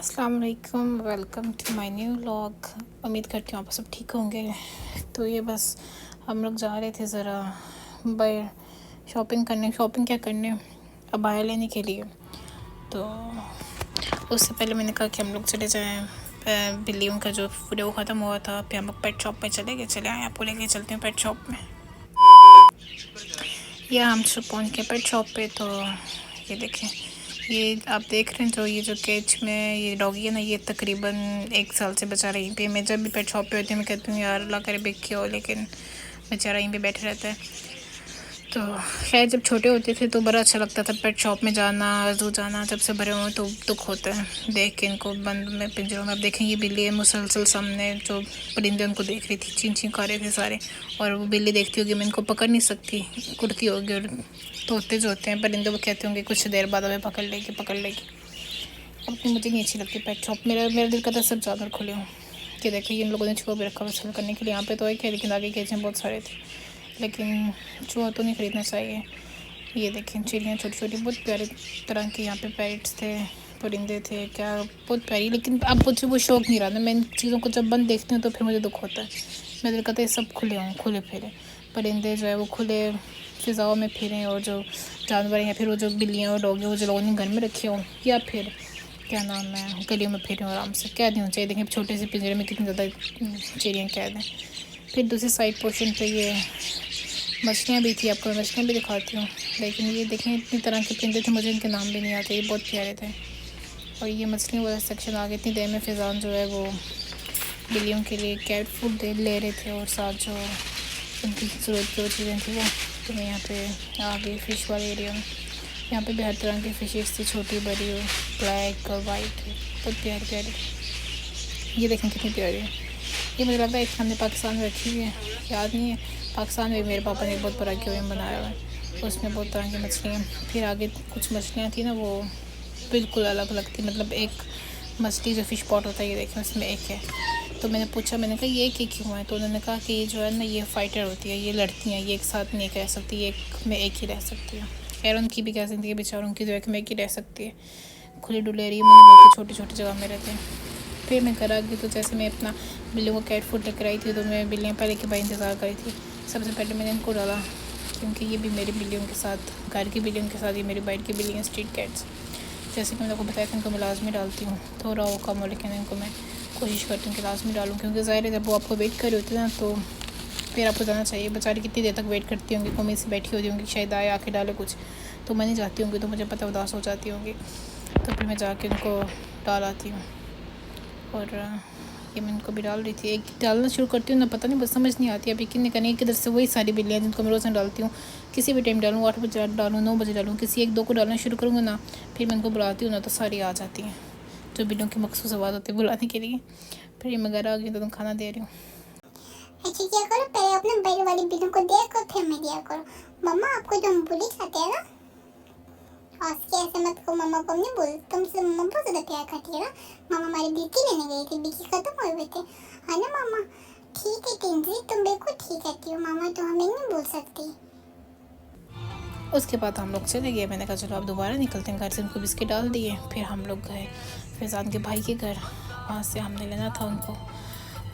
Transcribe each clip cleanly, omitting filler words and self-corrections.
अस्सलाम वालेकुम, welcome to my new vlog. उम्मीद करती हूँ आप सब ठीक होंगे। तो ये बस हम लोग जा रहे थे ज़रा बाहर शॉपिंग क्या करने, अबाया लेने के लिए। तो उससे पहले मैंने कहा कि हम लोग चले जाएं, बिल्लियों का जो वीडियो ख़त्म हुआ था, फिर हम लोग पेट शॉप पे चले आए, आपको लेके चलते हैं पेट शॉप में। या हम सब पहुँच गए पेट शॉप पे। तो ये देखें, ये आप देख रहे हैं जो ये जो केज में ये डॉगी है ना, ये तकरीबन 1 साल से बेचारा यहीं पे। मैं जब भी पेट शॉप पे होती हूँ मैं कहती हूँ यार अल्लाह करे बिक के हो, लेकिन बेचारा यहीं पे बैठे रहता है। तो खैर जब छोटे होते थे तो बड़ा अच्छा लगता था पेट शॉप में जाना, ज़ू जाना। जब से बड़े हुए तो दुख होता है देख के इनको बंद में पिंजरों में। अब देखें ये बिल्ली है मुसलसल सामने जो परिंदे उनको देख रही थी, चीं चीं कर रहे थे सारे। और वो बिल्ली देखती होगी मैं इनको पकड़ नहीं सकती, कुर्ती होगी। और तोते जो होते हैं परिंदे वो कहते होंगे कुछ देर बाद हमें पकड़ लेगी। अपनी मुझे नहीं अच्छी लगती पेट शॉप। मेरा दिल करता है सब जानवर खुले हों। कि देखिए इन लोगों ने चूहा भी रखा हुआ सेल करने के लिए। यहाँ पे तो एक है लेकिन आगे केज में बहुत सारे थे, लेकिन चूहा तो नहीं ख़रीदना चाहिए। ये देखें चिड़ियाँ छोटी छोटी बहुत प्यारे तरह के यहाँ पे पैरट्स थे, परिंदे थे, क्या बहुत प्यारी। लेकिन अब मुझे वो शौक़ नहीं रहा ना, मैं इन चीज़ों को जब बंद देखती हूँ तो फिर मुझे दुख होता है। मैं दिल करता है सब खुले हों, खुले फिरें परिंदे जो है वो खुले फ़िज़ाओं में फिरें। और जो जानवर हैं या फिर वो जो बिल्लियाँ और डॉग हैं वो जो लोगों ने घर में रखे हों, या फिर क्या नाम है गलियों में फिरें आराम से। कैद नहीं होना चाहिए। देखें छोटे से पिंजरे में कितनी ज़्यादा चिड़ियाँ कैद हैं। फिर दूसरी साइड पोर्शन पे ये मछलियाँ भी थी, आपको मछलियाँ भी दिखाती हूँ। लेकिन ये देखें इतनी तरह के परिंदे थे, मुझे इनके नाम भी नहीं आते, ये बहुत प्यारे थे। और ये मछलियों वाला सेक्शन आ गया। इतनी देर में फ़िज़ान जो है वो बिल्लियों के लिए कैट फूड ले रहे थे और साथ जो उनकी ज़रूरत की चीज़ें थी वो। तो मैं यहाँ पे आ गई फ़िश वाले एरिया में। यहाँ पे भी हर तरह की फ़िशेस थी, छोटी बड़ी और ब्लैक और वाइट, बहुत प्यारी प्यारी। ये देखें कितनी प्यारी है। ये मुझे लगता है एक हमने पाकिस्तान में रखी हुई है, याद नहीं है। पाकिस्तान में मेरे पापा ने एक बहुत बड़ा एक्वेरियम बनाया हुआ है, उसमें बहुत तरह की मछलियाँ। फिर आगे कुछ मछलियाँ थी ना वो बिल्कुल अलग अलग थी। मतलब एक मछली जो फ़िश पॉट होता है ये देखें उसमें एक है। तो मैंने पूछा, मैंने कहा ये एक क्यों है? तो उन्होंने कहा कि ये जो है ना ये फ़ाइटर होती है, ये लड़ती हैं, ये एक साथ नहीं रह सकती, एक में एक ही रह सकती है। खैर उनकी भी क्या ज़िंदगी, बेचारों की जो एक में एक ही रह सकती है, खुली डुलेरी में, बल्कि छोटी छोटी जगह में रहते हैं। फिर मैं घर आ गई। तो जैसे मैं अपना बिल्लियों को कैट फूड लेकर आई थी तो मैं बिल्लियाँ पहले के भाई इंतज़ार करी थी। सबसे पहले मैंने इनको डाला क्योंकि ये भी मेरी बिल्लियों के साथ, घर की बिल्लियों के साथ ये मेरी बाइट की बिल्लियाँ स्ट्रीट कैट्स। जैसे कि मैंने आपको बताया था इनको मैं लाजमी डालती हूँ, थोड़ा वो कम हो लेकिन इनको मैं कोशिश करती हूँ कि लाजमी डालूँ। क्योंकि ज़ाहिर है जब वो आपको वेट कर रही होती है ना तो फिर आपको जाना चाहिए। बेचारी कितनी देर तक वेट करती होंगी, कमी से बैठी होती होंगी, शायद आए आके डाले कुछ, तो मैं नहीं जाती होंगी, तो मुझे पता उदास हो जाती होंगी। तो फिर मैं जाके उनको डाल आती हूँ। और ये मैं इनको भी डाल रही थी। एक डालना शुरू करती हूँ ना, पता नहीं बस समझ नहीं आती अभी कितने करनी है। किधर से वही सारी बिल्लियाँ जिनको मैं रोज़ डालती हूँ, किसी भी टाइम डालूँ, 8 बजे डालूँ, 9 बजे डालूँ, किसी 1-2 को डालना शुरू करूँगा ना, फिर मैं उनको बुलाती हूँ ना तो सारी आ जाती हैं, जो बिल्लियों की मखसूस आवाज़ होती है बुलाने के लिए। फिर ये मैं घर आ गई तो खाना दे रही हूँ। अच्छा क्या करो, पहले अपने बड़ी वाली बिल्ली को दिया करो, फिर मैं दिया करो। मम्मा आपको तो हम बुली खाते हैं ना, उसके ऐसे मत को मम्मा को नहीं बोल, तुमसे मम्मा बहुत ज़्यादा प्यार करती है ना। मम्मा हमारी बिल्ली लेने गई थी, बिल्ली खत्म हो गई थी, है ना मम्मा? ठीक है टिंजी, तुम बिल्कुल ठीक कहती हो मम्मा, तो हमें नहीं बोल सकती। उसके बाद हम लोग चले गए। मैंने कहा चलो अब दोबारा निकलते हैं घर से। उनको बिस्किट डाल दिए, फिर हम लोग गए फैज़ान के भाई के घर। वहाँ से हमने लेना था उनको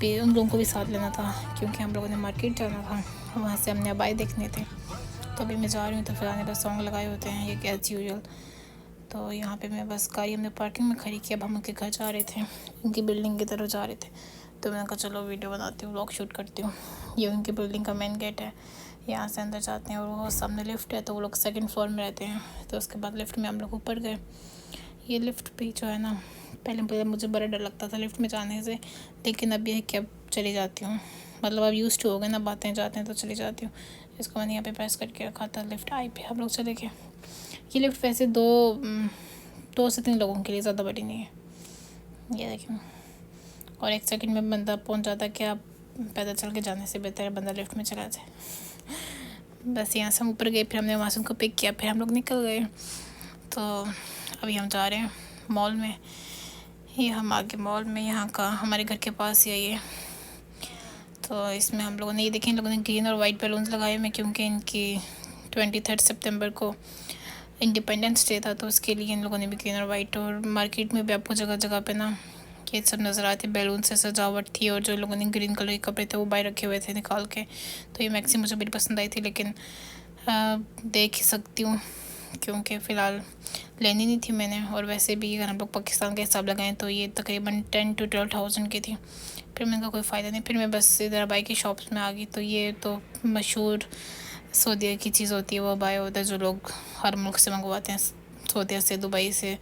भी, उन लोगों को भी साथ लेना था क्योंकि हम लोगों ने मार्केट जाना था। वहाँ से हमने अबाई देखने थे। तो अभी मैं जा रही हूँ तो फ़िज़ान ने बस सॉन्ग लगाए होते हैं ये एज़ यूजुअल। तो यहाँ पे मैं बस गाड़ी हमने पार्किंग में खड़ी की। अब हम उनके घर जा रहे थे, उनकी बिल्डिंग की तरफ जा रहे थे। तो मैंने कहा चलो वीडियो बनाती हूँ, व्लॉग शूट करती हूँ। ये उनकी बिल्डिंग का मेन गेट है, यहाँ से अंदर जाते हैं और वो सामने लिफ्ट है। तो वो लोग 2nd फ्लोर में रहते हैं। तो उसके बाद लिफ्ट में हम लोग ऊपर गए। ये लिफ्ट भी जो है ना, पहले मुझे बड़ा डर लगता था लिफ्ट में जाने से, लेकिन अब ये है कि अब चली जाती हूँ। मतलब अब यूज़ टू हो गए ना, बातें जाते हैं तो चली जाती हूँ। इसको मैंने यहाँ पे प्रेस करके रखा था, लिफ्ट आई पे हम लोग चले गए। ये लिफ्ट वैसे 2 से 3 लोगों के लिए, ज़्यादा बड़ी नहीं है। ये देखें, और 1 सेकंड में बंदा पहुंच जाता है। क्या पैदल चल के जाने से बेहतर है बंदा लिफ्ट में चला जाए। बस यहाँ से हम ऊपर गए, फिर हमने वहाँ से उनको पिक किया, फिर हम लोग निकल गए। तो अभी हम जा रहे हैं मॉल में। ये हम आगे मॉल में, यहाँ का हमारे घर के पास ही है ये। तो इसमें हम लोगों ने ये देखें, लोगों ने ग्रीन और वाइट बैलून्स लगाए हुए हैं क्योंकि इनकी 23 सितंबर को इंडिपेंडेंस डे था तो उसके लिए इन लोगों ने भी ग्रीन और वाइट, और मार्केट में भी आपको जगह जगह पे ना ये सब नज़र आते, बैलून से सजावट थी, और जो लोगों ने ग्रीन कलर के कपड़े थे वो बाहर रखे हुए थे निकाल के। तो ये मैक्सी मुझे बड़ी पसंद आई थी, लेकिन देख ही सकती हूँ क्योंकि फ़िलहाल लेनी नहीं थी मैंने। और वैसे भी अगर हम लोग पाकिस्तान का हिसाब लगाएं तो ये तकरीबन 10 to 12,000 की थी। फिर मैंने कहा कोई फ़ायदा नहीं, फिर मैं बस इधर अबाई की शॉप्स में आ गई। तो ये तो मशहूर सऊदीया की चीज़ होती है, वो अबाया होता है जो लोग हर मुल्क से मंगवाते हैं, सऊदीया से, दुबई से,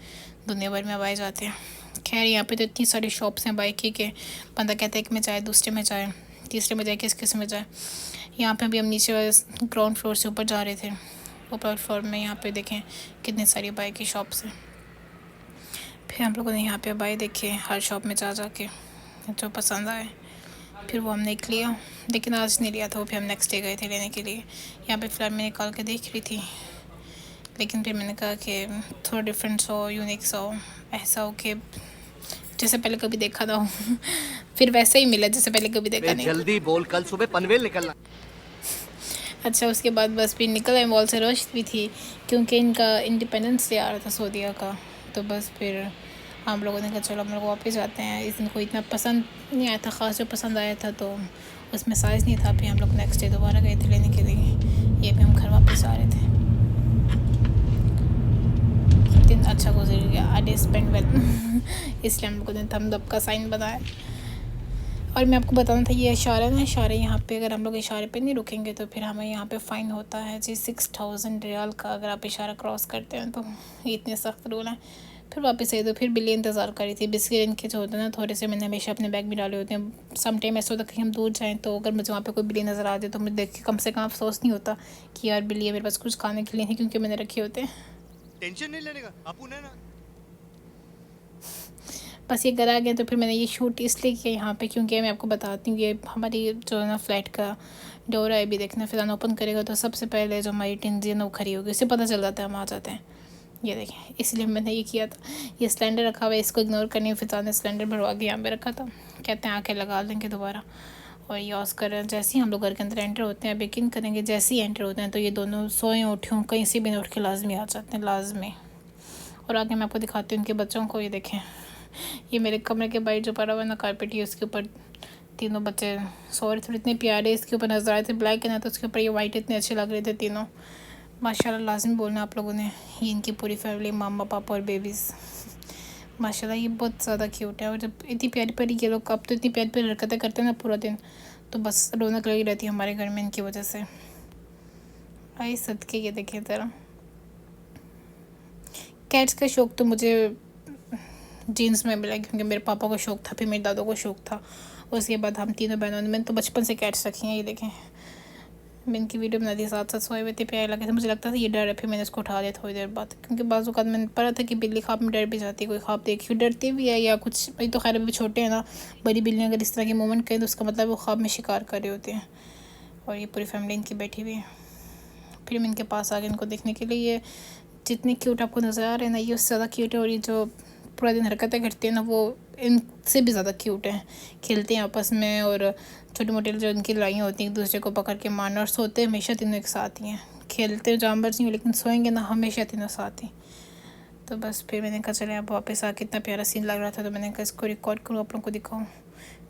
दुनिया भर में अबाए जाते हैं। खैर यहाँ पे तो इतनी सारी शॉप्स हैं बाइक की के बंदा कहता है एक में जाए, दूसरे में जाए, तीसरे में जाए, किस में जाए। यहाँ पे अभी हम नीचे ग्राउंड फ्लोर से ऊपर जा रहे थे। ऊपर फ्लोर में यहाँ पे देखें कितनी सारी बाइक की शॉप्स हैं। फिर हम लोगों ने यहाँ पे बाइक देखे हर शॉप में जा के, जो पसंद आए फिर वो हमने लिया, लेकिन आज नहीं लिया था वो, फिर हम नेक्स्ट डे गए थे लेने के लिए। यहाँ पे फ़िलहाल मैं निकाल के देख रही थी, लेकिन फिर मैंने कहा कि थोड़ा डिफरेंट हो, यूनिक सा हो, ऐसा हो कि जैसे पहले कभी देखा ना हो फिर वैसे ही मिला जैसे पहले कभी देखा नहीं। जल्दी बोल, कल सुबह पनवेल निकलना। अच्छा, उसके बाद बस फिर निकल आए, मॉल से रश भी थी क्योंकि इनका इंडिपेंडेंस डे आ रहा था सऊदीया का। तो बस फिर हम लोगों ने कहा चलो हम लोग वापस जाते हैं। इस दिन को इतना पसंद नहीं आया था, ख़ास जो पसंद आया था तो उसमें साइज़ नहीं था। फिर हम लोग नेक्स्ट डे दोबारा गए थे लेने के लिए। ये भी हम घर वापस आ रहे थे। दिन अच्छा गुजर गया, आई डे स्पेंड वेल इसलिए हम लोगों ने थम्स अप का साइन बनाया। और मैं आपको बताना था ये इशारा ना, इशारे यहाँ पे अगर हम लोग इशारे पे नहीं रुकेंगे तो फिर हमें यहाँ पे फ़ाइन होता है जी 6,000 रियाल का, अगर आप इशारा क्रॉस करते हैं तो। इतने सख्त रूल हैं। फिर वापस आई तो फिर बिल्ली इंतज़ार करी थी। बिस्किट इनके जो होते हैं ना थोड़े से मैंने हमेशा अपने बैग में डाले होते हैं। सम टाइम ऐसा होता है कि हम दूर जाएँ तो अगर मुझे वहाँ पे कोई बिल्ली नज़र आ जाए तो मुझे देख के कम से कम अफसोस नहीं होता कि यार बिल्ली है मेरे पास कुछ खाने के लिए नहीं, क्योंकि मैंने रखे होते हैं। टेंशन नहीं लेने का अपुन है ना। बस ये घर आ गया तो फिर मैंने ये शूट इसलिए किया यहाँ पे क्योंकि मैं आपको बताती हूँ ये हमारी जो है ना फ्लैट का डोर है, अभी देखना फिर ओपन करेगा तो सबसे पहले जो हमारी टिंजी है ना वो खड़ी होगी, उससे पता चल जाता है हम आ जाते हैं। ये देखें, इसलिए मैंने ये किया था। ये सिलेंडर रखा हुआ है, इसको इग्नोर करने फिर ने सिलेंडर भरवा के यहाँ पे रखा था। कहते हैं आके लगा लेंगे दोबारा। और ये ऑस्कर है, जैसे ही हम लोग घर के अंदर एंटर होते हैं, अब यकीन करेंगे जैसे ही एंटर होते हैं तो ये दोनों सोए उठे हों कहीं से भी उठ के लाजमी आ जाते हैं, लाजमी। और आगे मैं आपको दिखाती हूँ उनके बच्चों को। ये देखें, ये मेरे कमरे के बाहर जो पड़ा हुआ है ना कारपेट, ये उसके ऊपर तीनों बच्चे सो रहे थे। इतने प्यारे इसके ऊपर नजर आए थे, ब्लैक है ना तो उसके ऊपर ये वाइट इतने अच्छे लग रहे थे तीनों। माशाल्लाह लाजमी बोलना आप लोगों ने, ये इनकी पूरी फैमिली, मामा पापा और बेबीज़। माशाल्लाह ये बहुत ज़्यादा क्यूट है। और जब इतनी प्यारी प्यारी ये लोग अब तो इतनी प्यारी प्यारी हरकतें करते हैं ना पूरा दिन, तो बस रौनक लगी रहती है हमारे घर में इनकी वजह से। आई सदके ये देखें ज़रा। कैट्स का शौक़ तो मुझे जीन्स में मिला क्योंकि मेरे पापा को शौक़ था, फिर मेरे दादों को शौक़ था। उसके बाद हम तीनों बहनों ने, मैंने तो बचपन से कैट्स रखी हैं। ये देखें, मैं इनकी वीडियो बना दी, साथ साथ सोए हुए थे, प्यारे लगे थे। मुझे लगता था ये डर है, फिर मैंने इसको उठा दिया थोड़ी देर बाद, क्योंकि बाज़ औक़ात मैंने पढ़ा था कि बिल्ली ख्वाब में डर भी जाती है, कोई ख्वाब देखी डरती भी है या कुछ। ये तो खैर अभी छोटे हैं ना, बड़ी बिल्लियाँ अगर इस तरह की मूवमेंट करें तो उसका मतलब वो ख्वाब में शिकार कर रहे होते हैं। और ये पूरी फैमिली इनकी बैठी हुई है। फिर मैं इनके पास आ गई इनको देखने के लिए। ये जितने क्यूट आपको नज़र आ रहे हैं ना, ये उससे ज़्यादा क्यूट है। और ये जो पूरा दिन हरकतें करते हैं ना, वो इनसे भी ज़्यादा क्यूट हैं। खेलते हैं आपस में, और छोटी मोटी जो इनकी लड़ाइयाँ होती हैं एक दूसरे को पकड़ के मारना। और सोते हमेशा तीनों एक साथ ही हैं। खेलते जानवर नहीं, लेकिन सोएंगे ना हमेशा तीनों साथ ही। तो बस फिर मैंने कहा चले अब वापस आके, इतना प्यारा सीन लग रहा था तो मैंने कहा इसको रिकॉर्ड करूँ, आप लोगों को दिखाऊँ।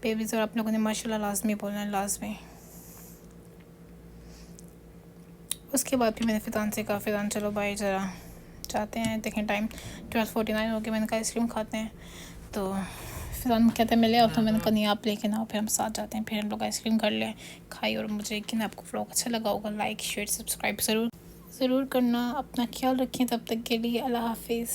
बेबीज़ और आप लोगों ने माशाल्लाह लाजमी बोलना है, लाजमी। उसके बाद फिर मैंने फ़िदान से कहा, फ़िदान चलो भाई ज़रा जाते हैं। देखें टाइम 12:49 हो गया। मैंने कहा आइसक्रीम खाते हैं, तो फ़िदान कहते हैं मैं ले आओ, तो मैंने कहा नहीं आप लेके ना आओ, फिर हम साथ जाते हैं। फिर हम लोग आइसक्रीम कर लें, खाई। और मुझे यकीन आपको व्लॉग अच्छा लगा होगा, लाइक शेयर सब्सक्राइब ज़रूर करना। अपना ख्याल रखें, तब तक के लिए अल्लाह हाफिज़।